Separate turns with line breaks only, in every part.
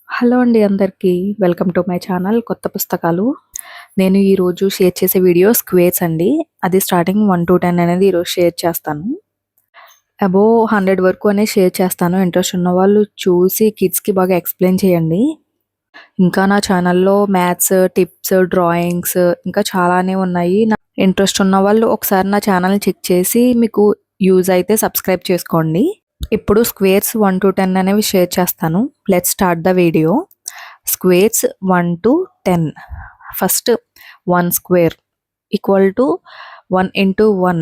Hello అండి అందరికీ. Welcome to my channel కొత్త పుస్తకాలు. నేను ఈరోజు షేర్ చేసే వీడియో స్క్వేర్స్ అండి. అది స్టార్టింగ్ 1-10 అనేది ఈరోజు షేర్ చేస్తాను. అబోవ్ 100 వరకు అనేది షేర్ చేస్తాను. ఇంట్రెస్ట్ ఉన్న వాళ్ళు చూసి కిడ్స్‌కి బాగా ఎక్స్‌ప్లెయిన్ చేయండి. ఇంకా నా ఛానల్‌లో మ్యాథ్స్, టిప్స్, డ్రాయింగ్స్ ఇంకా చాలానే ఉన్నాయి. ఇంట్రెస్ట్ ఉన్న వాళ్ళు ఒకసారి నా ఛానల్‌ని చెక్ చేసి మీకు యూజ్ అయితే సబ్స్క్రైబ్ చేసుకోండి. ఇప్పుడు స్క్వేర్స్ 1-10 అనేవి షేర్ చేస్తాను. Let's start the video. Squares 1-10. First 1 square equal to 1 into 1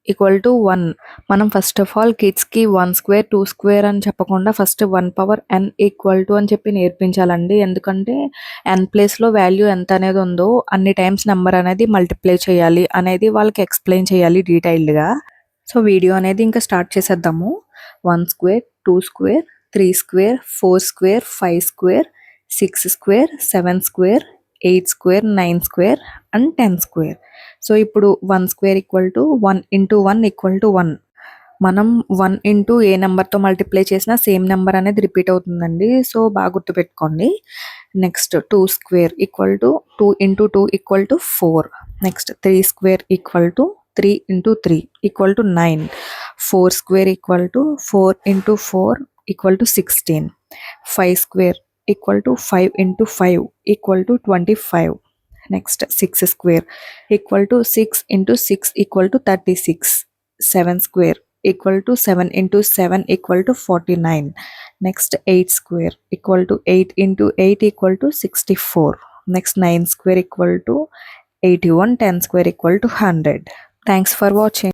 equal to 1. మనం ఫస్ట్ ఆఫ్ ఆల్ కిడ్స్కి 1 స్క్వేర్ 2 స్క్వేర్ అని చెప్పకుండా first 1 power n equal to అని చెప్పి నేర్పించాలండి. ఎందుకంటే n ప్లేస్లో వాల్యూ ఎంత అనేది ఉందో అన్ని టైమ్స్ నెంబర్ అనేది మల్టిప్లై చేయాలి అనేది వాళ్ళకి ఎక్స్ప్లెయిన్ చేయాలి డీటెయిల్డ్గా. సో వీడియో అనేది ఇంకా స్టార్ట్ చేసేద్దాము. 1 square, 2 square, 3 square, 4 square, 5 square, 6 square, 7 square, 8 square, 9 square and 10 square. So ఇప్పుడు 1 square equal to 1 into 1 equal to 1. మనం 1 ఇంటూ ఏ నెంబర్తో మల్టిప్లై చేసినా సేమ్ నెంబర్ అనేది రిపీట్ అవుతుందండి. సో బాగా గుర్తుపెట్టుకోండి. Next 2 square equal to 2 into 2 equal to 4. Next 3 square equal to 3 into 3 equal to 9. 4 square equal to 4 into 4 equal to 16. 5 square equal to 5 into 5 equal to 25. Next 6 square equal to 6 into 6 equal to 36. 7 square equal to 7 into 7 equal to 49. Next 8 square equal to 8 into 8 equal to 64. Next 9 square equal to 81. 10 square equal to 100. Thanks for watching.